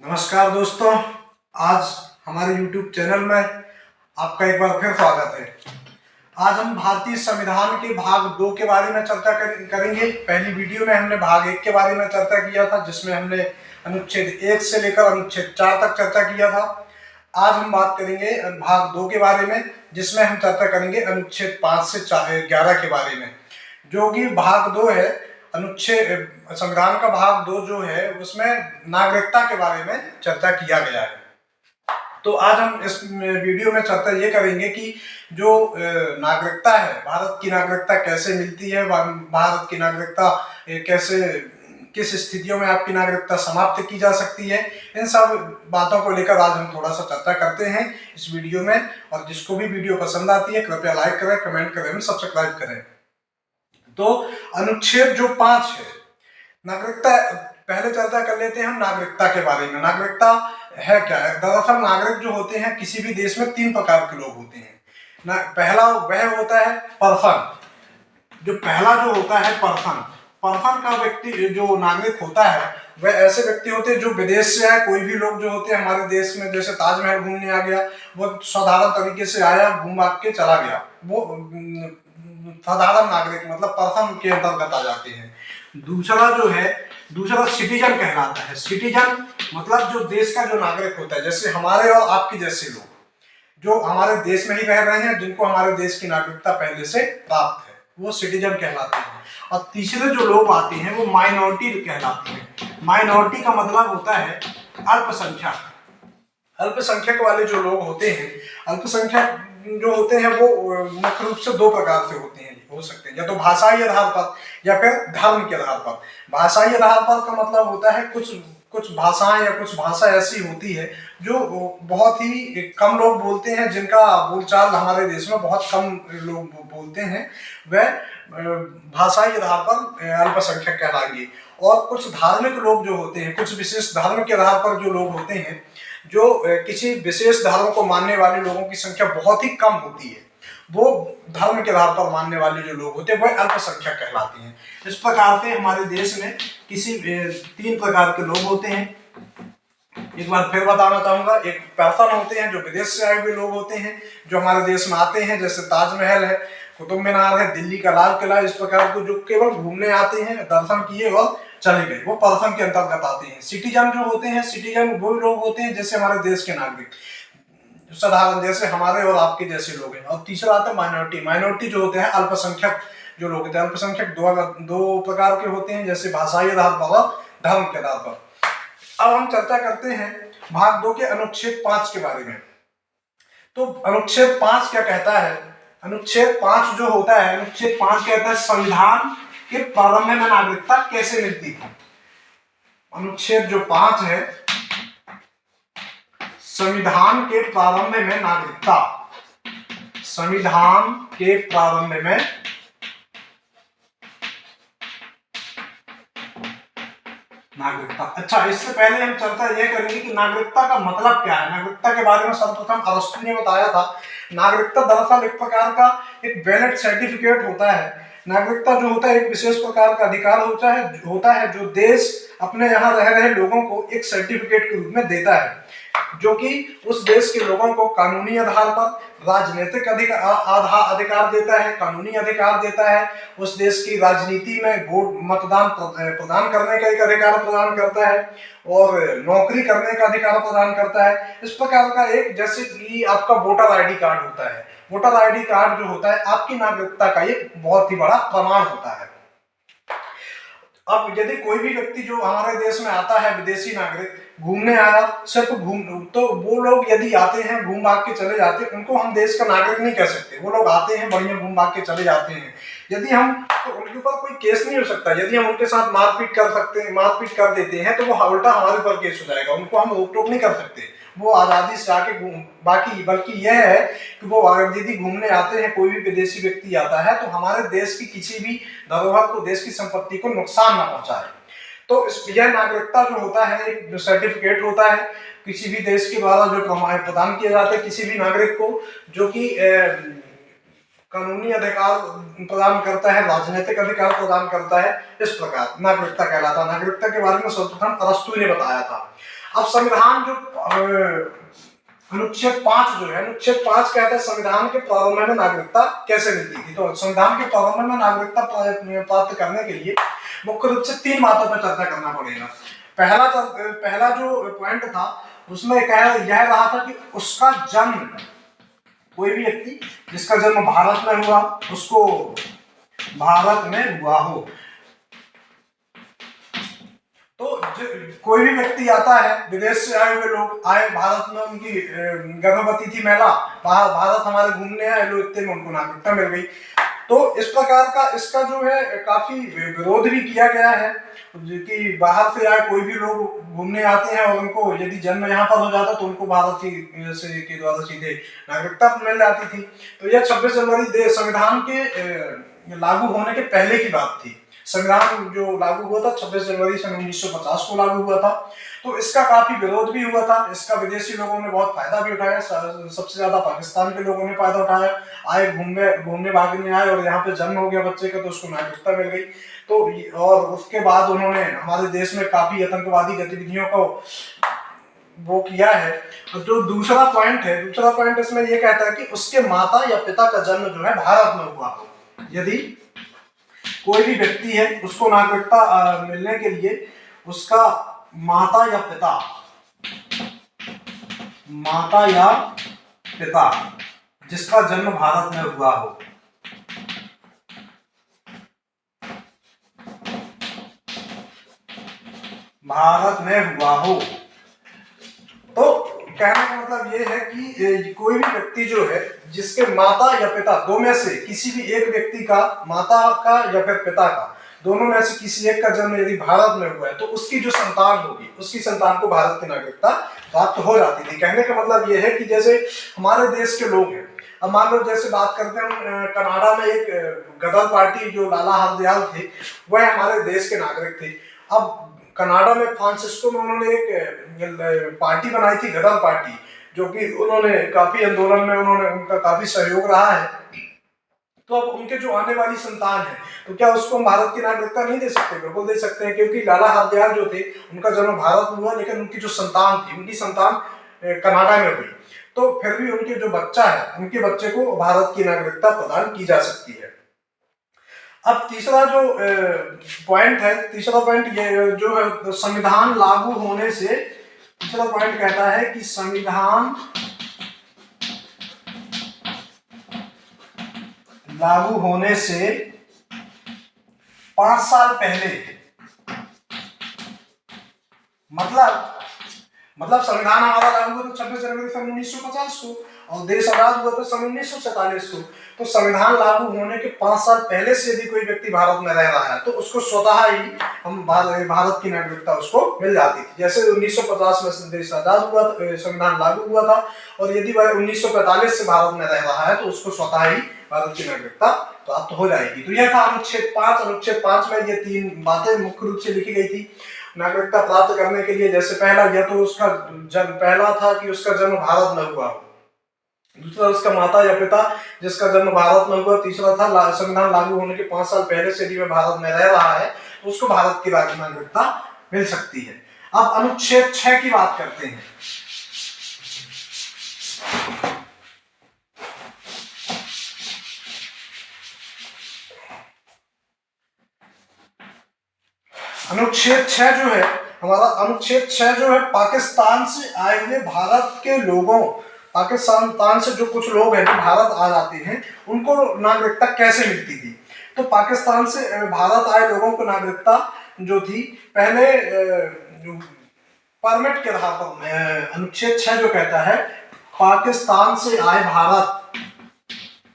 नमस्कार दोस्तों, आज हमारे YouTube चैनल में आपका एक बार फिर स्वागत है। आज हम भारतीय संविधान के भाग 2 के बारे में चर्चा करेंगे। पहली वीडियो में हमने भाग 1 के बारे में चर्चा किया था, जिसमें हमने अनुच्छेद 1 से लेकर अनुच्छेद 4 तक चर्चा किया था। आज हम बात करेंगे भाग 2 के बारे में, जिसमें हम चर्चा करेंगे अनुच्छेद 5 से 11 के बारे में। जो कि भाग 2 है, अनुच्छेद संविधान का भाग 2 जो है उसमें नागरिकता के बारे में चर्चा किया गया है। तो आज हम इस वीडियो में चर्चा ये करेंगे कि जो नागरिकता है, भारत की नागरिकता कैसे मिलती है, भारत की नागरिकता कैसे, किस स्थितियों में आपकी नागरिकता समाप्त की जा सकती है, इन सब बातों को लेकर आज हम थोड़ा सा चर्चा करते हैं इस वीडियो में। और जिसको भी वीडियो पसंद आती है कृपया लाइक करें, कमेंट करें, सब्सक्राइब करें। तो अनुच्छेद जो 5 है, नागरिकता, पहले चर्चा कर लेते हैं हम नागरिकता के बारे में। नागरिकता है क्या है? दरअसल नागरिक जो होते हैं किसी भी देश में 3 प्रकार के लोग होते हैं। पहला वह होता है पर्सन। जो पहला जो होता है पर्सन का व्यक्ति, जो नागरिक होता है वह ऐसे व्यक्ति होते हैं जो विदेश से आए। कोई भी लोग जो होते हैं हमारे देश में, जैसे ताजमहल घूमने आ गया, वो साधारण तरीके से आया, घूम भाग के चला गया, वो साधारण नागरिक मतलब पर्सन के अंतर्गत आ जाते हैं। दूसरा सिटीजन कहलाता है। सिटीजन मतलब जो देश का जो नागरिक होता है, जैसे हमारे और आपके जैसे लोग जो हमारे देश में ही रह रहे हैं, जिनको हमारे देश की नागरिकता पहले से प्राप्त है, वो सिटीजन कहलाते हैं। और तीसरे जो लोग आते हैं वो माइनॉरिटी कहलाते हैं। माइनॉरिटी का मतलब होता है अल्पसंख्यक। अल्पसंख्यक वाले जो लोग होते हैं, अल्पसंख्यक जो होते हैं वो मुख्य रूप से 2 प्रकार से होते हैं, हो सकते हैं या तो भाषाई आधार पर या फिर धर्म के आधार पर। भाषाई आधार पर का मतलब होता है कुछ भाषाएं या कुछ भाषा ऐसी होती है जो बहुत ही कम लोग बोलते हैं, जिनका बोलचाल हमारे देश में बहुत कम लोग बोलते हैं, वह भाषाई आधार पर अल्पसंख्यक कहलाएंगे। और कुछ धार्मिक लोग जो होते हैं, कुछ विशेष धर्म के आधार पर जो लोग होते हैं, जो किसी विशेष धर्म को मानने वाले लोगों की संख्या बहुत ही कम होती है, वो धर्म के आधार पर मानने वाले जो लोग होते हैं वह अल्पसंख्यक कहलाते हैं। इस प्रकार से हमारे देश में 3 प्रकार के लोग होते हैं। एक बार फिर बताना चाहूंगा, एक पर्सन होते हैं जो विदेश से आए हुए लोग होते हैं, जो हमारे देश में आते हैं, जैसे ताजमहल है, कुतुब मीनार है, दिल्ली का लाल किला, इस प्रकार को जो केवल घूमने आते हैं, दर्शन किए और चले गए, वो पर्सन के अंतर्गत आते हैं। सिटीजन जो होते हैं, सिटीजन वो लोग होते हैं जैसे हमारे देश के नागरिक, साधारण जैसे हमारे और आपके जैसे लोग हैं। और तीसरा आता है माइनॉरिटी। माइनॉरिटी जो होते हैं अल्पसंख्यक जो लोग होते हैं। अल्पसंख्यक दो प्रकार के होते हैं, जैसे भाषाई आधार पर और धर्म के आधार पर। अब हम चर्चा करते हैं भाग 2 के अनुच्छेद 5 के बारे में। तो अनुच्छेद 5 क्या कहता है? अनुच्छेद 5 जो होता है, अनुच्छेद 5 कहता है संविधान के प्रारंभ में नागरिकता कैसे मिलती थी। अनुच्छेद जो 5 है, संविधान के प्रारंभ में नागरिकता, संविधान के प्रारंभ में नागरिकता। अच्छा, इससे पहले हम चर्चा यह करेंगे कि नागरिकता का मतलब क्या है। नागरिकता के बारे में सर्वप्रथम अरस्तु ने बताया था। नागरिकता दरअसल एक प्रकार का एक वैलिड सर्टिफिकेट होता है। नागरिकता जो होता है एक विशेष प्रकार का अधिकार होता है जो देश अपने यहाँ रह रहे लोगों को एक सर्टिफिकेट के रूप में देता है, जो कि उस देश के लोगों को कानूनी आधार पर राजनीतिक अधिकार देता है, कानूनी अधिकार देता है, उस देश की राजनीति में वोट मतदान प्रदान करने का एक अधिकार प्रदान करता है और नौकरी करने का अधिकार प्रदान करता है। इस प्रकार का एक, जैसे कि आपका वोटर आईडी कार्ड होता है, वोटर आईडी कार्ड जो होता है आपकी नागरिकता का एक बहुत ही बड़ा प्रमाण होता है। अब यदि कोई भी व्यक्ति जो हमारे देश में आता है, विदेशी नागरिक घूमने आया, सिर्फ तो वो लोग यदि आते हैं घूम भाग के चले जाते हैं, उनको हम देश का नागरिक नहीं कह सकते। वो लोग आते हैं, बढ़िया घूम भाग के चले जाते हैं, यदि हम तो उनके ऊपर कोई केस नहीं हो सकता। यदि हम उनके साथ मारपीट कर देते हैं तो वो उल्टा हमारे ऊपर केस हो जाएगा। उनको हम रोक टोक नहीं कर सकते, वो आज़ादी से आके बल्कि यह है कि वो अगर यदि घूमने आते हैं, कोई भी विदेशी व्यक्ति आता है, तो हमारे देश की किसी भी धरोहर को, देश की संपत्ति को नुकसान ना पहुंचाए। तो यह नागरिकता जो होता है एक सर्टिफिकेट होता है किसी भी देश के द्वारा जो प्रदान किया जाता है किसी भी नागरिक को, जो कि कानूनी अधिकार प्रदान करता है, राजनीतिक अधिकार प्रदान करता है, इस प्रकार नागरिकता कहलाता है। नागरिकता के बारे में सर्वप्रथम अरस्तु ने बताया था। अब संविधान जो अनुच्छेद 5 जो है, अनुच्छेद 5 कहता है संविधान के प्रारंभ में नागरिकता कैसे मिलती थी। तो संविधान के प्रारंभ में नागरिकता प्राप्त करने के लिए मुख्य रूप से 3 बातों पर चर्चा करना पड़ेगा। पहला जो पॉइंट था उसमें यह रहा था कि उसका जन्म, कोई भी व्यक्ति जिसका जन्म भारत में हुआ उसको भारत में हुआ हो। तो कोई भी व्यक्ति आता है, विदेश से आए हुए लोग आए भारत में, उनकी गर्भवती थी महिला, भारत हमारे घूमने आए लोग, इतने में उनको नागरिकता मिल गई। तो इस प्रकार का इसका जो है काफी विरोध भी किया गया है कि बाहर से आए कोई भी लोग घूमने आते हैं और उनको यदि जन्म यहाँ पर हो जाता तो उनको भारत के द्वारा सीधे नागरिकता मिल जाती थी। तो यह 26 जनवरी संविधान के लागू होने के पहले की बात थी। संविधान जो लागू हुआ था 26 जनवरी सन 1950 को लागू हुआ था। तो इसका काफी विरोध भी हुआ था, इसका विदेशी लोगों ने बहुत फायदा भी उठाया, सबसे ज्यादा पाकिस्तान के लोगों ने फायदा उठाया, आए घूमने भागने आए और यहाँ पे जन्म हो गया बच्चे का तो उसको नागरिकता मिल गई। तो और उसके बाद उन्होंने हमारे देश में काफी आतंकवादी गतिविधियों को वो किया है। जो दूसरा पॉइंट इसमें ये कहता है कि उसके माता या पिता का जन्म जो है भारत में हुआ हो। यदि कोई भी व्यक्ति है उसको नागरिकता मिलने के लिए उसका माता या पिता जिसका जन्म भारत में हुआ हो, तो कहने का मतलब ये है कि कोई भी व्यक्ति जो है जिसके माता या पिता दो में से किसी भी एक व्यक्ति का, माता का या फिर पिता का, दोनों में से किसी एक का जन्म यदि भारत में हुआ है तो उसकी जो संतान होगी उसकी संतान को भारत की नागरिकता प्राप्त हो जाती थी। कहने का मतलब ये है कि जैसे हमारे देश के लोग हैं, अब मान लो जैसे बात करते हैं कनाडा में एक गदर पार्टी जो लाला हरदयाल थे वह हमारे देश के नागरिक थे। अब कनाडा में फ्रांसिस्को में उन्होंने एक पार्टी बनाई थी, गदर पार्टी, जो कि उन्होंने काफी आंदोलन में उनका काफी सहयोग रहा है। तो अब उनके जो आने वाली संतान है तो क्या उसको हम भारत की नागरिकता नहीं दे सकते? बिल्कुल दे सकते हैं, क्योंकि लाला हरदयाल जो थे उनका जन्म भारत में हुआ लेकिन उनकी जो संतान थी उनकी संतान कनाडा में हुई, तो फिर भी उनके जो बच्चा है उनके बच्चे को भारत की नागरिकता प्रदान की जा सकती है। अब तीसरा पॉइंट ये जो है संविधान लागू होने से, तीसरा पॉइंट कहता है कि संविधान लागू होने से 5 साल पहले, मतलब संविधान हमारा लागू हुआ तो 26 जनवरी सन 1950 को और देश आजाद हुआ तो सन 1947 को। तो संविधान लागू होने के 5 साल पहले से यदि कोई व्यक्ति भारत में रह रहा है तो उसको स्वतः ही हम भारत की नागरिकता उसको मिल जाती थी। जैसे 1950 में देश आजाद हुआ, संविधान लागू हुआ था, और यदि वह 1945 से भारत में रह रहा है तो उसको स्वतः ही भारत की नागरिकता प्राप्त हो जाएगी। तो यह था अनुच्छेद 5। अनुच्छेद 5 में ये 3 बातें मुख्य रूप से लिखी गई थी नागरिकता प्राप्त करने के लिए। जैसे पहला यह तो उसका पहला था कि उसका जन्म भारत में हुआ, दूसरा उसका माता या पिता जिसका जन्म भारत में हुआ, तीसरा था संविधान लागू होने के 5 साल पहले से यदि वह भारत में रह रहा है तो उसको भारत की नागरिकता मिल सकती है। अब अनुच्छेद 6 की बात करते हैं। अनुच्छेद 6 जो है हमारा, अनुच्छेद 6 जो है पाकिस्तान से आए हुए भारत के लोगों, पाकिस्तान से जो कुछ लोग हैं जो भारत आ जाते हैं उनको नागरिकता कैसे मिलती थी। तो पाकिस्तान से भारत आए लोगों को नागरिकता जो थी पहले परमिट के आधार पर, अनुच्छेद 6 जो कहता है पाकिस्तान से आए भारत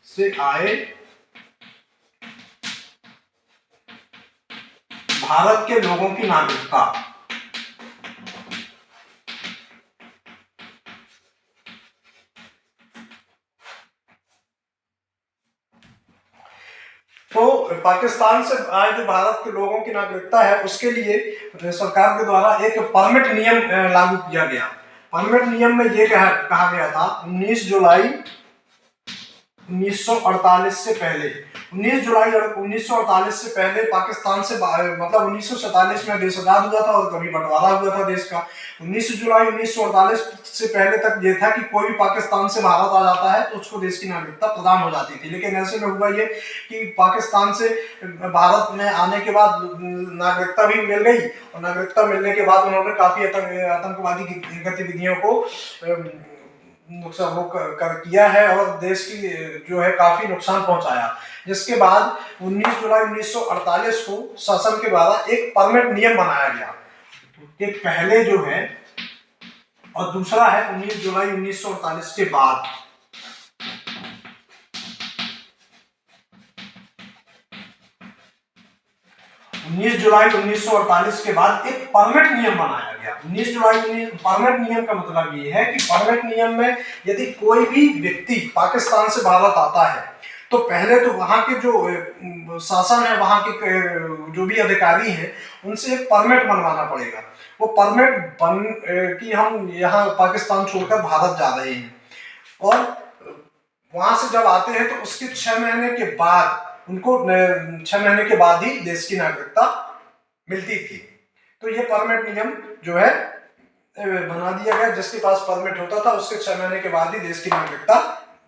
से आए भारत के लोगों की नागरिकता, तो पाकिस्तान से आए जो भारत के लोगों की नागरिकता है उसके लिए सरकार के द्वारा एक परमिट नियम लागू किया गया। परमिट नियम में यह कहा गया था 19 जुलाई 1948 से पहले, 19 जुलाई 1948 से पहले पाकिस्तान से मतलब 1947 में देश आजाद हुआ था और कभी बंटवारा हुआ था देश का। 19 जुलाई 1948 से पहले तक ये था कि कोई भी पाकिस्तान से भारत आ जाता है तो उसको देश की नागरिकता प्रदान हो जाती थी। लेकिन ऐसे में हुआ ये कि पाकिस्तान से भारत में आने के बाद नागरिकता भी मिल गई और नागरिकता मिलने के बाद उन्होंने काफी आतंकवादी गतिविधियों को नुकसान किया है और देश की जो है काफी नुकसान पहुंचाया। जिसके बाद 19 जुलाई 1948 को शासन के द्वारा एक परमानेंट नियम बनाया गया कि पहले जो है, और दूसरा है 19 जुलाई 1948 के बाद। 19 जुलाई 1948 के बाद एक परमानेंट नियम बनाया गया। 19 जुलाई परमानेंट नियम का मतलब ये है कि परमानेंट नियम में यदि कोई भी व्यक्ति पाकिस्तान से भारत आता है तो पहले तो वहां के जो शासन है, वहां के जो भी अधिकारी हैं, उनसे एक परमिट बनवाना पड़ेगा। वो परमिट बन कि हम यहाँ पाकिस्तान छोड़कर भारत जा रहे हैं, और वहां से जब आते हैं तो उसके 6 महीने के बाद उनको 6 महीने के बाद ही देश की नागरिकता मिलती थी। तो ये परमिट नियम जो है बना दिया गया। जिसके पास परमिट होता था उसके 6 महीने के बाद ही देश की नागरिकता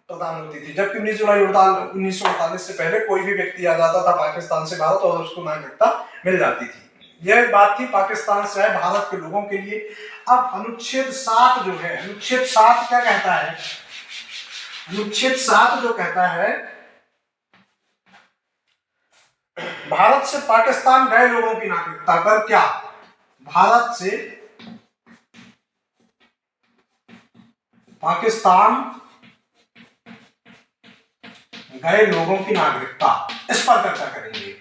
प्रदान होती थी। जबकि 19 जुलाई 1948 से पहले कोई भी व्यक्ति आ जाता था पाकिस्तान से भारत और उसको नागरिकता मिल जाती थी। यह बात थी पाकिस्तान से भारत के लोगों के लिए। अब अनुच्छेद 7 जो है, अनुच्छेद 7 क्या कहता है? अनुच्छेद 7 जो कहता है, भारत से पाकिस्तान गए लोगों की नागरिकता पर क्या, भारत से पाकिस्तान गए लोगों की नागरिकता, इस पर चर्चा करेंगे।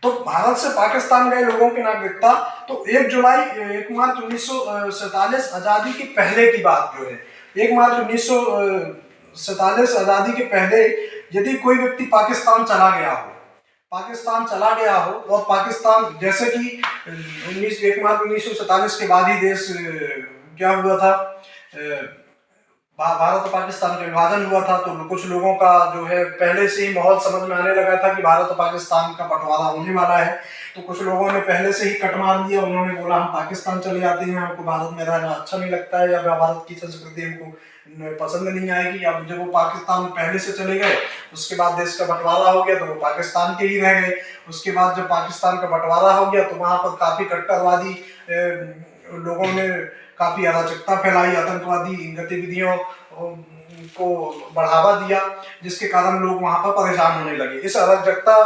तो भारत से पाकिस्तान गए लोगों की नागरिकता, तो 1 मार्च 1947 आजादी के पहले की बात जो है, 1 मार्च 1947 आजादी के पहले यदि कोई व्यक्ति पाकिस्तान चला गया हो और पाकिस्तान, जैसे कि 1 मार्च 1947 के बाद ही देश क्या हुआ था, भारत और पाकिस्तान का विभाजन हुआ था, तो कुछ लोगों का जो है पहले से ही माहौल समझ में आने लगा था कि भारत और पाकिस्तान का बंटवारा होने वाला है। तो कुछ लोगों ने पहले से ही कट मार दिया, उन्होंने बोला हम पाकिस्तान चले जाते हैं, हमको भारत में रहना अच्छा नहीं लगता है, या भारत की संस्कृति हमको पसंद नहीं आएगी। अब जब वो पाकिस्तान पहले से चले गए, उसके बाद देश का बंटवारा हो गया तो वो पाकिस्तान के ही रह गए। उसके बाद जब पाकिस्तान का बंटवारा हो गया तो वहां पर काफी कट्टरवादी लोगों ने काफी अराजकता फैलाई, आतंकवादी गतिविधियों को बढ़ावा दिया, जिसके कारण लोग वहां पर परेशान होने लगे। इस अराजकता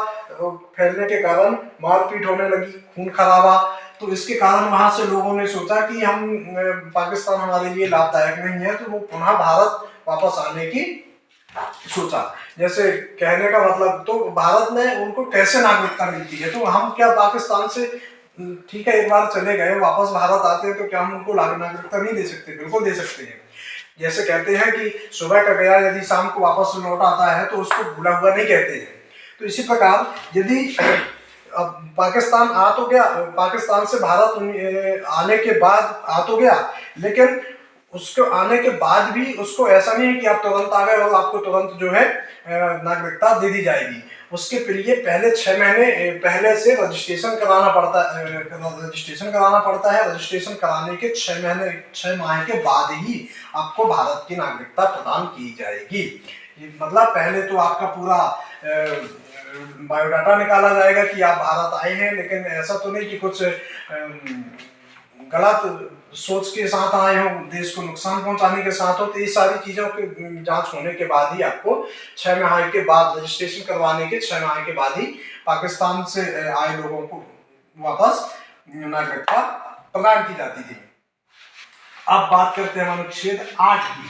फैलने के कारण मारपीट होने लगी, खून खराबा। तो इसके कारण वहां से लोगों ने सोचा कि हम पाकिस्तान हमारे लिए लाभदायक नहीं है, तो वो पुनः भारत वापस आने की सोचा। जैसे कहने का मतलब, तो भारत में उनको कैसे नागरिकता मिलती है, तो हम क्या पाकिस्तान से ठीक है एक बार चले गए, वापस भारत आते हैं तो क्या हम उनको नागरिकता नहीं दे सकते? बिल्कुल दे सकते हैं। जैसे कहते हैं कि सुबह का गया यदि शाम को वापस लौट आता है तो उसको भूला हुआ नहीं कहते हैं। तो इसी प्रकार यदि अब पाकिस्तान आ तो गया, पाकिस्तान से भारत आने के बाद आ तो गया, लेकिन उसको आने के बाद भी उसको ऐसा नहीं है कि आप तुरंत आ गए और आपको तुरंत जो है नागरिकता दे दी जाएगी। उसके लिए पहले 6 महीने पहले से रजिस्ट्रेशन कराना पड़ता है। रजिस्ट्रेशन कराने के 6 माह के बाद ही आपको भारत की नागरिकता प्रदान की जाएगी। मतलब पहले तो आपका पूरा बायोडाटा निकाला जाएगा कि आप भारत आए हैं, लेकिन ऐसा तो नहीं कि कुछ गलत सोच के साथ आए हो, देश को नुकसान पहुंचाने के साथ हो। तो ये सारी चीजों की जांच होने के बाद ही आपको 6 माह के बाद, रजिस्ट्रेशन करवाने के 6 माह के बाद ही पाकिस्तान से आए लोगों को वापस नागरिकता प्रदान की जाती थी। अब बात करते हैं अनुच्छेद 8 की।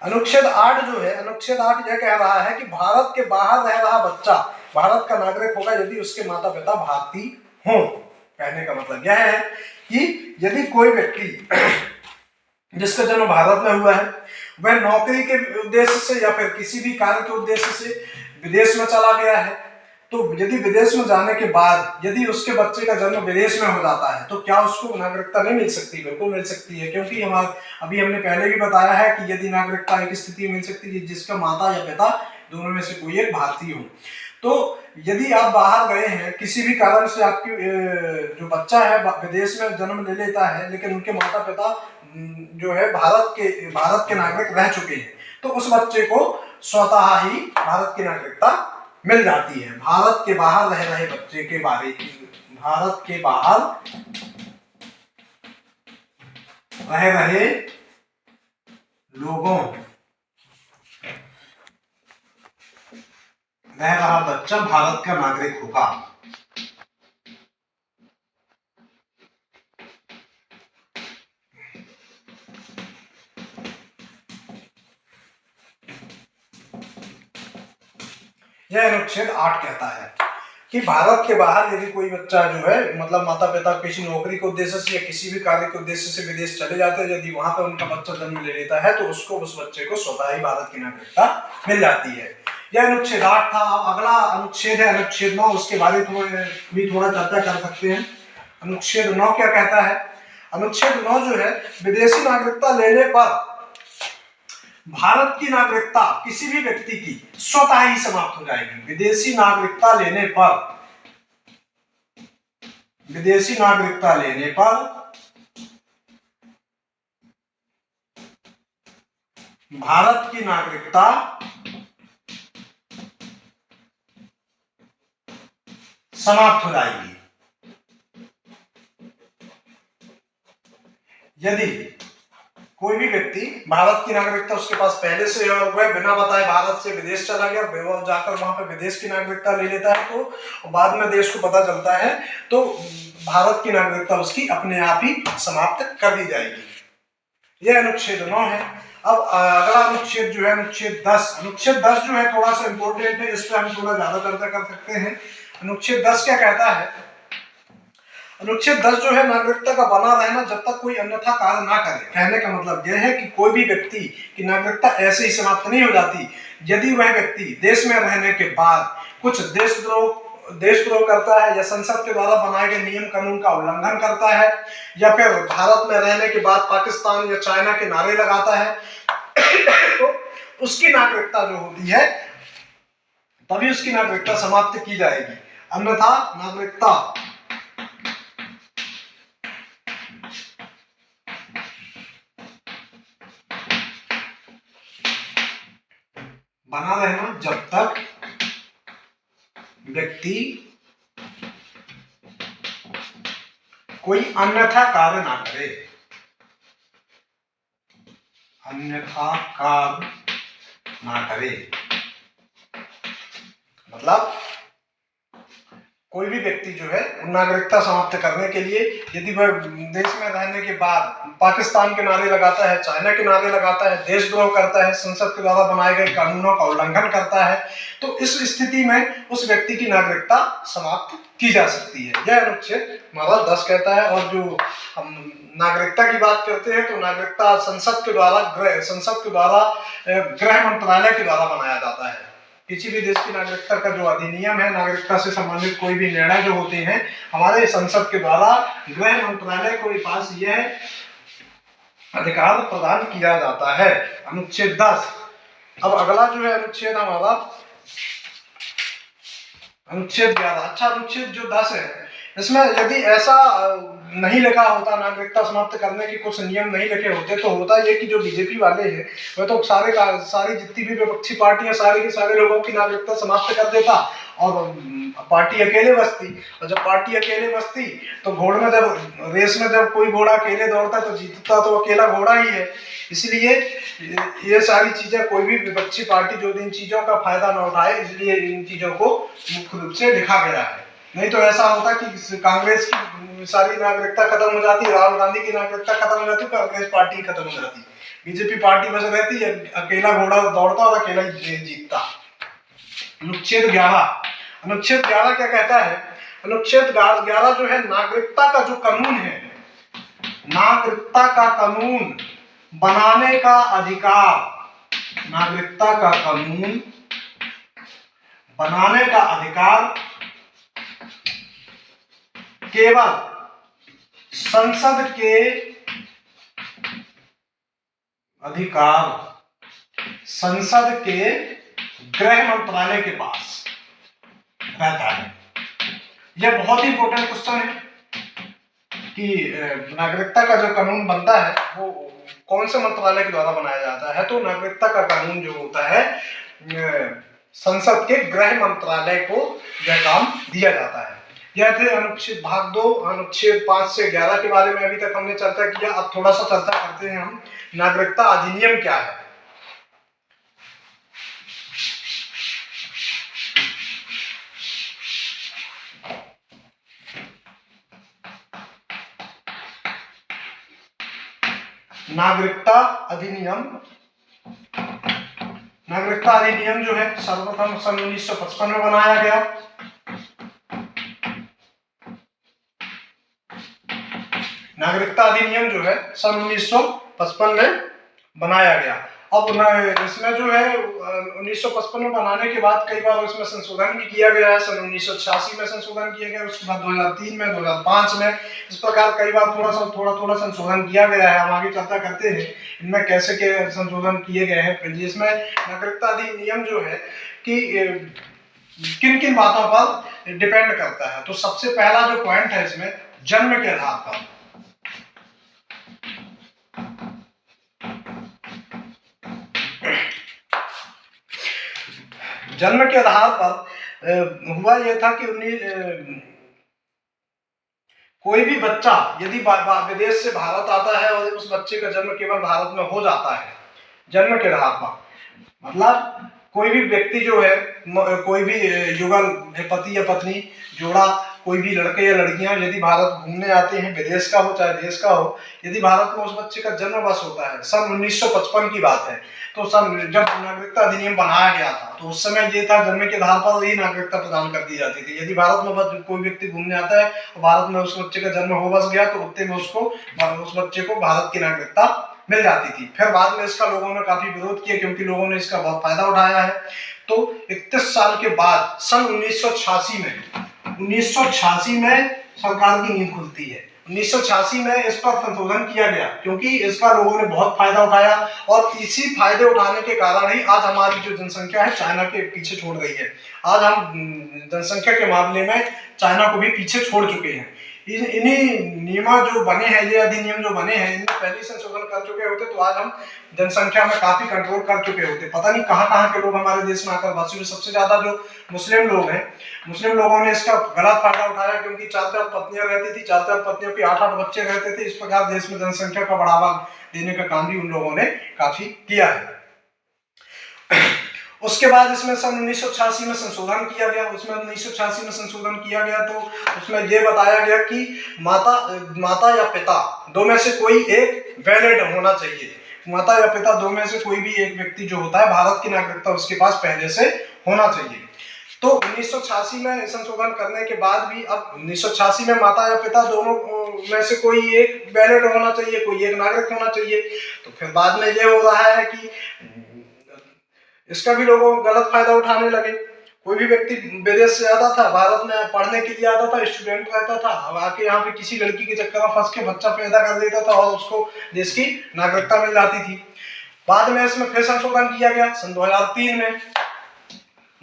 अनुच्छेद 8 जो है, अनुच्छेद 8 यह कह रहा है कि भारत के बाहर रह रहा बच्चा भारत का नागरिक होगा यदि उसके माता पिता भारतीय हों। कहने का मतलब यह है कि यदि कोई व्यक्ति जिसका जन्म भारत में हुआ है, वह नौकरी के उद्देश्य से या फिर किसी भी कार्य के उद्देश्य से विदेश में चला गया है, तो यदि विदेश में जाने के बाद यदि उसके बच्चे का जन्म विदेश में हो जाता है तो क्या उसको नागरिकता नहीं मिल सकती? बिल्कुल मिल सकती है, क्योंकि अभी हमने पहले भी बताया है कि यदि नागरिकता एक स्थिति मिल सकती है जिसका माता या पिता दोनों में से कोई एक भारतीय हो। तो यदि आप बाहर गए हैं, किसी भी कारण से आपकी जो बच्चा है विदेश में जन्म ले लेता है, लेकिन उनके माता पिता जो है भारत के नागरिक रह चुके हैं, तो उस बच्चे को स्वतः ही भारत की नागरिकता मिल जाती है। भारत के बाहर रह रहे बच्चे के बारे भारत के बाहर रह रहे लोगों रह रहा बच्चा भारत का नागरिक होगा। यह अनुच्छेद 8 कहता है कि भारत के बाहर यदि कोई बच्चा जो है मतलब माता पिता किसी नौकरी के उद्देश्य से या किसी भी कार्य के उद्देश्य से विदेश चले जाते हैं, यदि वहां पर उनका बच्चा जन्म ले लेता है तो उसको उस बच्चे को स्वतः ही भारत की नागरिकता मिल जाती है। यह अनुच्छेद 8 था। अब अगला अनुच्छेद है अनुच्छेद 9, उसके बारे में भी थोड़ा चर्चा कर सकते हैं। अनुच्छेद 9 क्या कहता है? अनुच्छेद 9 जो है, विदेशी नागरिकता लेने पर भारत की नागरिकता किसी भी व्यक्ति की स्वतः ही समाप्त हो जाएगी। विदेशी नागरिकता लेने पर भारत की नागरिकता समाप्त हो जाएगी यदि कोई भी व्यक्ति भारत की नागरिकता उसके पास पहले से है और वह बिना बताए भारत से विदेश चला गया, जाकर वहां पर विदेश की नागरिकता ले लेता है, तो बाद में देश को पता चलता है तो भारत की नागरिकता उसकी अपने आप ही समाप्त कर दी जाएगी। यह अनुच्छेद 9 है। अब अगला अनुच्छेद जो है अनुच्छेद 10। अनुच्छेद 10 जो है थोड़ा सा इंपॉर्टेंट है, इस पर हम थोड़ा ज्यादा चर्चा कर सकते हैं। अनुच्छेद 10 क्या कहता है? अनुच्छेद 10 जो है, नागरिकता का बना रहना जब तक कोई अन्यथा कार्य ना करे। कहने का मतलब यह है कि कोई भी व्यक्ति की नागरिकता ऐसे ही समाप्त नहीं हो जाती यदि वह व्यक्ति देश में रहने के बाद कुछ देशद्रोह करता है या संसद के द्वारा बनाए गए नियम कानून का उल्लंघन करता है या फिर भारत में रहने के बाद पाकिस्तान या चाइना के नारे लगाता है तो उसकी नागरिकता जो होती है तभी उसकी नागरिकता समाप्त की जाएगी। अन्यथा नागरिकता बना रहना जब तक व्यक्ति कोई अन्यथा कार्य ना करे। मतलब कोई भी व्यक्ति जो है नागरिकता समाप्त करने के लिए यदि वह देश में रहने के बाद पाकिस्तान के नारे लगाता है, चाइना के नारे लगाता है, देशद्रोह करता है, संसद के द्वारा बनाए गए कानूनों का उल्लंघन करता है, तो इस स्थिति में उस व्यक्ति की नागरिकता समाप्त की जा सकती है। यह अनुच्छेद हमारा 10 कहता है। और जो हम नागरिकता की बात करते हैं तो नागरिकता संसद के द्वारा गृह मंत्रालय के द्वारा बनाया जाता है। किसी भी देश की नागरिकता का जो अधिनियम है, नागरिकता से संबंधित कोई भी निर्णय जो होते हैं, हमारे संसद के द्वारा गृह मंत्रालय को पास यह अधिकार प्रदान किया जाता है। अनुच्छेद 10। अब अगला जो है अनुच्छेद हमारा अनुच्छेद 11। अच्छा, अनुच्छेद जो 10 है इसमें यदि ऐसा नहीं लिखा होता, नागरिकता समाप्त करने के कुछ नियम नहीं लिखे होते, तो होता ये कि जो बीजेपी वाले हैं वह तो सारी जितनी भी विपक्षी पार्टियां सारे के सारे लोगों की नागरिकता समाप्त कर देता और पार्टी अकेले बचती। और जब पार्टी अकेले बचती तो घोड़ में जब रेस में जब कोई घोड़ा अकेले दौड़ता तो जीतता तो अकेला घोड़ा ही है। इसलिए ये सारी चीजें कोई भी विपक्षी पार्टी जो इन चीजों का फायदा न उठाए, इसलिए इन चीजों को मुख्य रूप से लिखा गया है। नहीं तो ऐसा होता कि कांग्रेस की सारी नागरिकता खत्म हो जाती, राहुल गांधी की नागरिकता खत्म हो जाती, कांग्रेस पार्टी खत्म हो जाती, बीजेपी पार्टी बस रहती, अकेला घोड़ा दौड़ता और अकेला जीतता। अनुच्छेद 11। अनुच्छेद 11 क्या कहता है? अनुच्छेद 11 जो है, नागरिकता का जो कानून है, नागरिकता का कानून बनाने का अधिकार, नागरिकता का कानून बनाने का अधिकार केवल संसद के गृह मंत्रालय के पास रहता है। यह बहुत ही इंपॉर्टेंट क्वेश्चन है कि नागरिकता का जो कानून बनता है वो कौन से मंत्रालय के द्वारा बनाया जाता है। तो नागरिकता का कानून जो होता है संसद के गृह मंत्रालय को यह काम दिया जाता है। यह थे अनुच्छेद भाग 2 अनुच्छेद 5 से 11 के बारे में अभी तक हमने चर्चा किया। अब थोड़ा सा चर्चा करते हैं हम नागरिकता अधिनियम क्या है। नागरिकता अधिनियम जो है सर्वप्रथम सन 1955 में बनाया गया। नागरिकता अधिनियम जो है सन 1955 में बनाया गया। अब इसमें जो है 1955 में बनाने के बाद कई बार इसमें संशोधन भी किया गया है। सन 1986 में संशोधन किया गया, उसके बाद 2003 में, 2005 में, इस प्रकार कई बार थोड़ा संशोधन किया गया है। हम आगे चर्चा करते हैं इनमें कैसे के संशोधन किए गए हैं। जिसमें नागरिकता अधिनियम जो है कि किन किन बातों पर डिपेंड करता है। तो सबसे पहला जो पॉइंट है इसमें जन्म के आधार पर, जन्म के आधार पर हुआ यह था कि कोई भी बच्चा यदि विदेश से भारत आता है और उस बच्चे का जन्म केवल भारत में हो जाता है जन्म के आधार पर, मतलब कोई भी व्यक्ति जो है, कोई भी युगल पति या पत्नी जोड़ा, कोई भी लड़के या लड़कियां यदि भारत घूमने आते हैं, विदेश का हो चाहे देश का हो, यदि भारत में उस बच्चे का जन्म बस होता है, सन 1955 की बात है। तो सन जब नागरिकता अधिनियम बनाया गया था तो उस समय ये था जन्म के आधार पर ही नागरिकता प्रदान कर दी जाती थी। यदि भारत में कोई व्यक्ति घूमने आता है और भारत में उस बच्चे का जन्म हो बस गया तो उतने में उस बच्चे को भारत की नागरिकता मिल जाती थी। फिर बाद में इसका लोगों ने काफी विरोध किया क्योंकि लोगों ने इसका बहुत फायदा उठाया है। तो 31 साल के बाद सन 1986 में सरकार की नींद खुलती है। 1986 में इस पर संशोधन किया गया क्योंकि इसका लोगों ने बहुत फायदा उठाया और इसी फायदे उठाने के कारण ही आज हमारी जो जनसंख्या है चाइना के पीछे छोड़ रही है। आज हम जनसंख्या के मामले में चाइना को भी पीछे छोड़ चुके हैं। इन्हीं नियम जो बने हैं, ये अधिनियम जो बने हैं, इनमें पहले संशोधन कर चुके होते तो आज हम जनसंख्या में काफी कंट्रोल कर चुके होते। पता नहीं कहां के लोग हमारे देश में आकर बसे हुए। सबसे ज्यादा जो मुस्लिम लोग हैं, मुस्लिम लोगों ने इसका गलत फायदा उठाया क्योंकि 4-4 पत्नियां रहती थी, 4-4 पत्नियों के 8-8 बच्चे रहते थे। इस प्रकार देश में जनसंख्या का बढ़ावा देने का काम भी उन लोगों ने काफी किया है। उसके बाद इसमें सन 1986 में संशोधन किया गया। उसमें 1986 में संशोधन किया गया तो उसमें यह बताया गया कि माता या पिता दो में से कोई एक वैलिड होना चाहिए। माता या पिता दो में से कोई भी एक व्यक्ति जो होता है, भारत की नागरिकता उसके पास पहले से होना चाहिए। तो 1986 में संशोधन करने के बाद भी अब 1986 में माता या पिता दोनों में से कोई एक वैलिड होना चाहिए, कोई एक नागरिक होना चाहिए। तो फिर बाद में यह हो रहा है कि इसका भी लोगों गलत फायदा उठाने लगे। कोई भी व्यक्ति विदेश से आता था, भारत में पढ़ने के लिए आता था, स्टूडेंट रहता था, अब आके यहाँ पे किसी लड़की के चक्कर में फंस के बच्चा पैदा कर देता था और उसको देश की नागरिकता मिल जाती थी। बाद में इसमें फिर संशोधन किया गया सन 2003 में।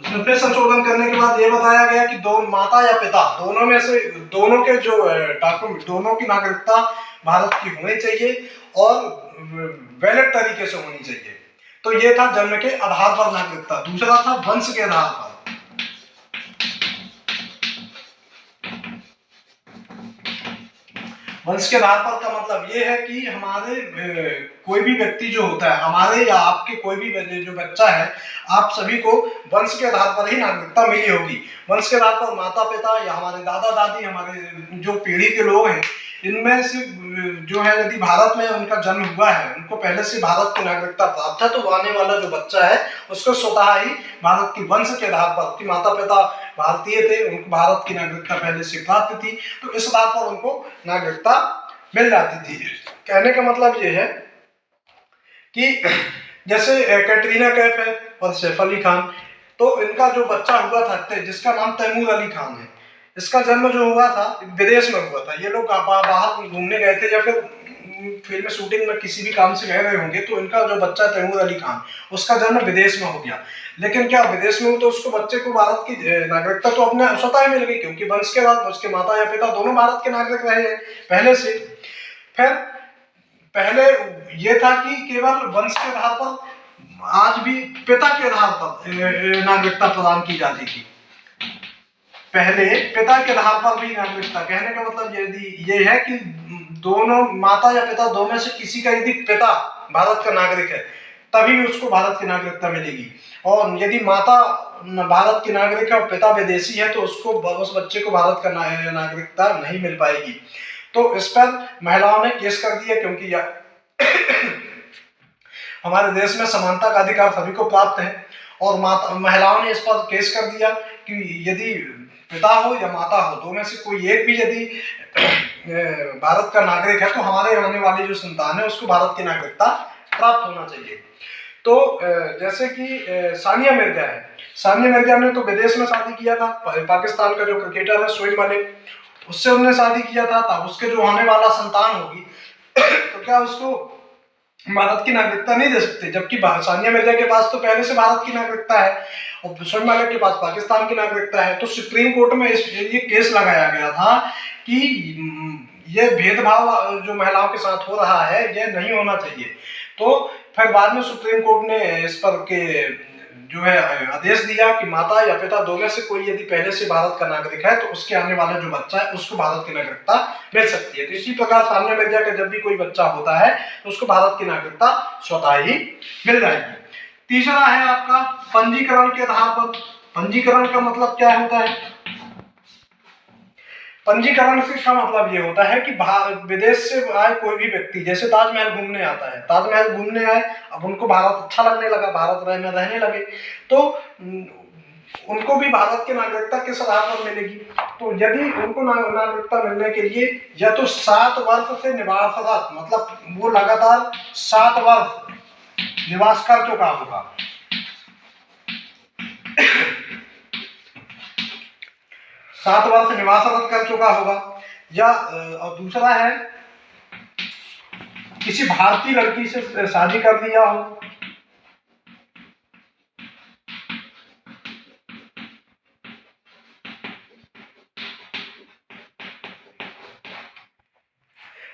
उसमें फिर संशोधन करने के बाद ये बताया गया कि माता या पिता दोनों में से दोनों के जो डॉक्यूमेंट, दोनों की नागरिकता भारत की होनी चाहिए और वैलिड तरीके से होनी चाहिए। तो ये था जन्म के आधार पर नागरिकता। दूसरा था वंश के आधार पर। वंश के आधार पर का मतलब ये है कि हमारे कोई भी व्यक्ति जो होता है, हमारे या आपके कोई भी जो बच्चा है, आप सभी को वंश के आधार पर ही नागरिकता मिली होगी। वंश के आधार पर माता पिता या हमारे दादा दादी, हमारे जो पीढ़ी के लोग हैं, इनमें से जो है यदि भारत में उनका जन्म हुआ है, उनको पहले से भारत की नागरिकता प्राप्त है, तो आने वाला जो बच्चा है उसको स्वतः ही भारत की वंश के आधार पर कि माता पिता भारतीय थे, उनको भारत की नागरिकता पहले से प्राप्त थी, तो इस आधार पर उनको नागरिकता मिल जाती थी। कहने का मतलब ये है कि जैसे कैटरीना कैफ है और सैफ अली खान, तो इनका जो बच्चा हुआ था जिसका नाम तैमूर अली खान है, इसका जन्म जो हुआ था विदेश में हुआ था। ये लोग बाहर घूमने गए थे या फिर फिल्म शूटिंग में किसी भी काम से गए रहे होंगे, तो इनका जो बच्चा तैमूर अली खान, उसका जन्म विदेश में हो गया। लेकिन क्या विदेश में हो तो उसको बच्चे को भारत की नागरिकता तो अपने स्वतः मिल गई, क्योंकि वंश के बाद उसके माता या पिता दोनों भारत के नागरिक रहे हैं पहले से। फिर पहले ये था कि केवल वंश के आधार पर, आज भी पिता के आधार पर नागरिकता प्रदान की जाती थी। पहले पिता के आधार पर भी नागरिकता, कहने का मतलब यदि ये है कि दोनों माता या पिता दो में से किसी का यदि पिता भारत का नागरिक है तभी उसको भारत की नागरिकता मिलेगी, और यदि माता भारत की नागरिक है और पिता विदेशी है तो उसको, उस बच्चे को भारत का नागरिकता नहीं मिल पाएगी। तो इस पर महिलाओं ने केस कर दिया, क्योंकि हमारे देश में समानता का अधिकार सभी को प्राप्त है, और महिलाओं ने इस पर केस कर दिया कि यदि पिता हो या माता हो, दो में से कोई एक भी यदि भारत का नागरिक है तो हमारे आने वाली जो संतान है उसको भारत की नागरिकता प्राप्त होना चाहिए। तो जैसे कि सानिया मिर्जा है, सानिया मिर्जा ने तो विदेश में शादी किया था, पाकिस्तान का जो क्रिकेटर है शोएब मलिक, उससे उन्होंने शादी किया था, तब उसके जो आने वाला संतान होगी तो क्या उसको भारत की नागरिकता नहीं दे सकते, जबकि सानिया मिर्जा के पास तो पहले से भारत की नागरिकता है और शोएब मलिक के पास पाकिस्तान की नागरिकता है। तो सुप्रीम कोर्ट में ये केस लगाया गया था कि ये भेदभाव जो महिलाओं के साथ हो रहा है ये नहीं होना चाहिए। तो फिर बाद में सुप्रीम कोर्ट ने इस पर के जो है आदेश दिया कि माता या पिता दो में से कोई यदि पहले से भारत का नागरिक है तो उसके आने वाला जो बच्चा है उसको भारत की नागरिकता मिल सकती है। तो इसी प्रकार सानिया मिर्जा का जब भी कोई बच्चा होता है तो उसको भारत की नागरिकता स्वतः ही मिल जाएगी। तीसरा है आपका पंजीकरण के आधार पर। पंजीकरण का मतलब क्या होता है? पंजीकरण का मतलब ये होता है कि विदेश से आए कोई भी व्यक्ति, जैसे ताजमहल घूमने आता है, ताजमहल घूमने आए, अब उनको भारत अच्छा लगने लगा, भारत में रहने लगे, तो उनको भी भारत की नागरिकता किस आधार पर मिलेगी? तो यदि उनको नागरिकता मिलने के लिए या तो 7 वर्ष से निवासरत, मतलब वो लगातार 7 वर्ष निवास कर चुका होगा, 7 वर्ष निवासरत कर चुका होगा, या और दूसरा है किसी भारतीय लड़की से शादी कर दिया हो,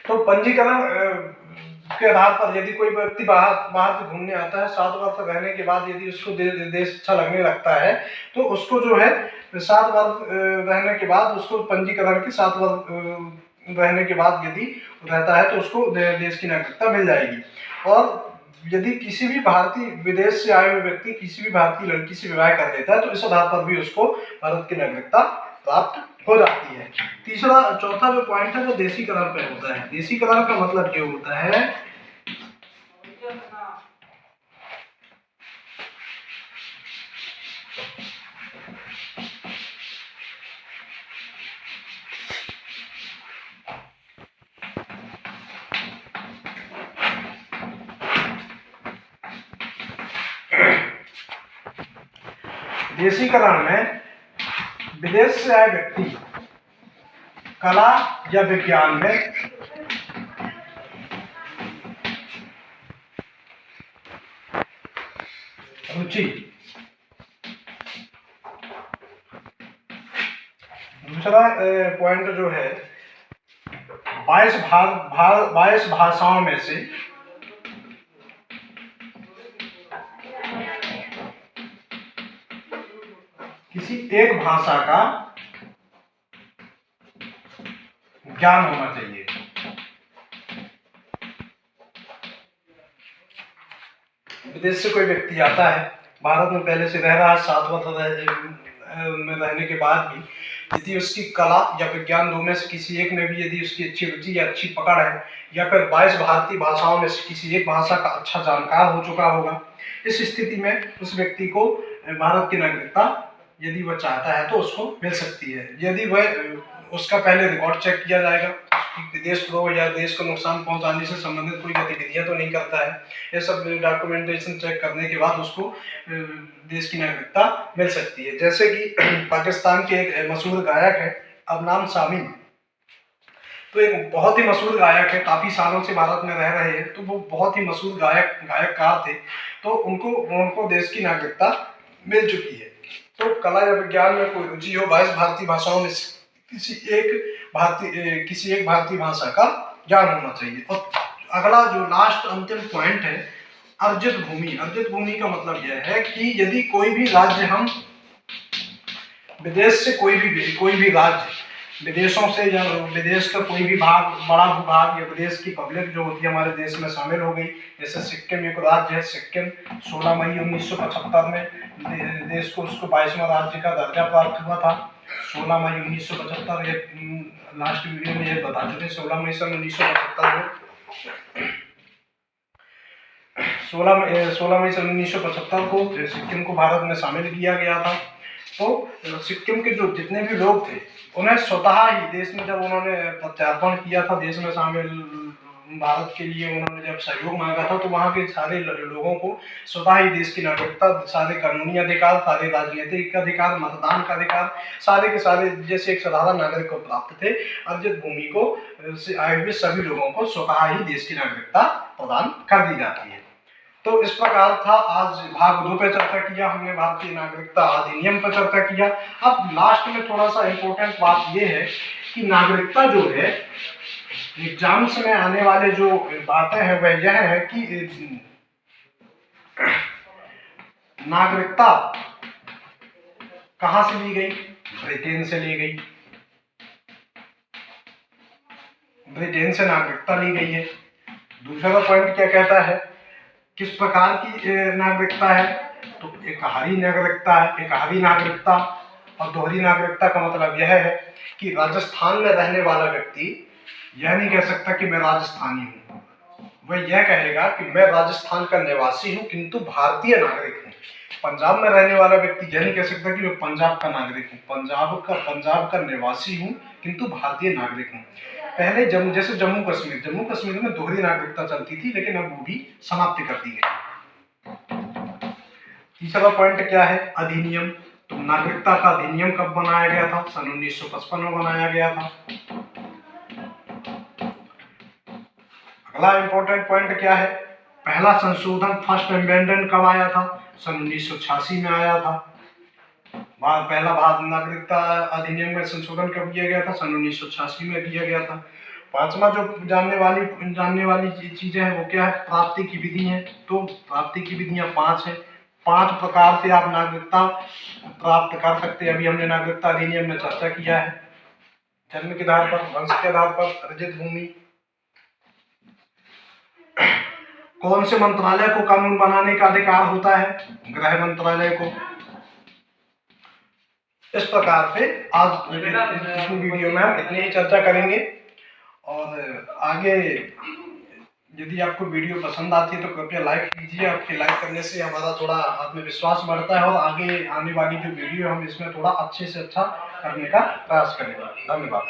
तो पंजीकरण के आधार पर यदि कोई व्यक्ति बाहर से घूमने आता है, 7 वर्ष रहने के बाद यदि उसको देश अच्छा लगने लगता है तो उसको जो है 7 वर्ष रहने के बाद उसको पंजीकरण के 7 वर्ष रहने के बाद यदि रहता है तो उसको देश की नागरिकता मिल जाएगी। और यदि किसी भी भारतीय विदेश से आए हुए व्यक्ति किसी भी भारतीय लड़की से विवाह कर देता है तो इस आधार पर भी उसको भारत की नागरिकता प्राप्त हो जाती है। चौथा जो पॉइंट है वो देशीकरण पे होता है। देशीकरण का मतलब ये होता है देशीकरण में विदेश से आए व्यक्ति कला या विज्ञान में रुचि, दूसरा पॉइंट जो है 22 भाषाओं में से किसी एक भाषा का ज्ञान होना चाहिए। विदेश से कोई व्यक्ति आता है, भारत में पहले से रह रहा है, 7 वर्ष में रहने के बाद भी यदि उसकी कला या विज्ञान दो में से किसी एक में भी यदि उसकी अच्छी रुचि या अच्छी पकड़ है, या फिर 22 भारतीय भाषाओं में से किसी एक भाषा का अच्छा जानकार हो चुका होगा, इस स्थिति में उस व्यक्ति को भारत की नागरिकता यदि वह चाहता है तो उसको मिल सकती है। यदि वह उसका पहले रिकॉर्ड चेक किया जाएगा कि विदेशद्रोह या देश को नुकसान पहुंचाने से संबंधित कोई गतिविधियां तो नहीं करता है। ये सब डॉक्यूमेंटेशन चेक करने के बाद उसको देश की नागरिकता मिल सकती है। जैसे कि पाकिस्तान के एक मशहूर गायक है अदनान सामी, तो एक बहुत ही मशहूर गायक है, काफ़ी सालों से भारत में रह रहे हैं, तो वो बहुत ही मशहूर गायककार थे, तो उनको देश की नागरिकता मिल चुकी है। तो कला या विज्ञान में कोई रुचि हो, 22 भारतीय भाषाओं में किसी एक भारतीय भाषा का ज्ञान होना चाहिए। और अगला जो लास्ट अंतिम पॉइंट है, अर्जित भूमि। अर्जित भूमि का मतलब यह है कि यदि कोई भी राज्य, हम विदेश से कोई भी राज्य, विदेशों से या विदेश का कोई भी भाग, बड़ा भूभाग या विदेश की पब्लिक जो होती है हमारे देश में शामिल हो गई। जैसे सिक्किम एक राज्य है, सिक्किम 16 मई 1975 में देश को उसको 22वां राज्य का दर्जा प्राप्त हुआ था। 16 मई 1975, ये लास्ट वीडियो में ये बता चुके, 16 मई 1975 में 16 मई 1975 को सिक्किम को भारत में शामिल किया गया था। तो सिक्किम के जो जितने भी लोग थे, उन्हें स्वतः ही देश में जब उन्होंने प्रत्यार्पण किया था, देश में शामिल भारत के लिए उन्होंने जब सहयोग मांगा था, तो वहाँ के सारे लोगों को स्वतः ही देश की नागरिकता, सारे कानूनी अधिकार, सारे राजनीतिक अधिकार, मतदान का अधिकार, सारे के सारे जैसे एक साधारण नागरिक को प्राप्त थे, अर्जित भूमि को से आए हुए सभी लोगों को स्वतः ही देश की नागरिकता प्रदान कर दी जाती है। तो इस प्रकार था, आज भाग 2 पे चर्चा किया हमने, भारतीय नागरिकता अधिनियम पर चर्चा किया। अब लास्ट में थोड़ा सा इम्पोर्टेंट बात यह है कि नागरिकता जो है, एग्जाम्स में आने वाले जो बातें हैं वह यह है कि नागरिकता कहां से ली गई? ब्रिटेन से ली गई, ब्रिटेन से नागरिकता ली गई है। दूसरा पॉइंट क्या कहता है, किस प्रकार की नागरिकता है? तो एकहारी नागरिकता है। एकहारी नागरिकता और दोहरी नागरिकता का मतलब यह है कि राजस्थान में रहने वाला व्यक्ति यह नहीं कह सकता कि मैं राजस्थानी हूँ, वह यह कहेगा कि मैं राजस्थान का निवासी हूँ किंतु भारतीय नागरिक हूँ। पंजाब में रहने वाला व्यक्ति यह नहीं कह सकता कि मैं पंजाब का नागरिक हूँ, पंजाब का निवासी हूँ किंतु भारतीय नागरिक हूँ। पहले जैसे जम्मू कश्मीर में दोहरी नागरिकता चलती थी, लेकिन अब वो भी समाप्त कर दी गई। तीसरा पॉइंट क्या है? अधिनियम। तो नागरिकता का अधिनियम कब बनाया गया था? सन 1955 में बनाया गया था। अगला इंपॉर्टेंट पॉइंट क्या है? पहला संशोधन, फर्स्ट अमेंडमेंट कब आया था? सन 1986 में आया था। पहला भारत नागरिकता अधिनियम में संशोधन कब किया गया था? सन 1986 में किया गया था। पांचवा जो जानने वाली चीजें हैं वो क्या है? प्राप्ति की विधि है। तो प्राप्ति की विधियां 5 है। 5 प्रकार से आप नागरिकता प्राप्त कर सकते हैं। अभी हमने नागरिकता अधिनियम में चर्चा किया है। जन्म के आधार पर, वंश के आधार पर, अर्जित भूमि। कौन से मंत्रालय को कानून बनाने का अधिकार होता है? गृह मंत्रालय को। इस प्रकार से आज इस वीडियो में हम इतनी ही चर्चा करेंगे, और आगे यदि आपको वीडियो पसंद आती है तो कृपया लाइक कीजिए। आपके लाइक करने से हमारा थोड़ा आत्मविश्वास बढ़ता है और आगे आने वाली जो वीडियो हम इसमें थोड़ा अच्छे से अच्छा करने का प्रयास करेंगे। धन्यवाद।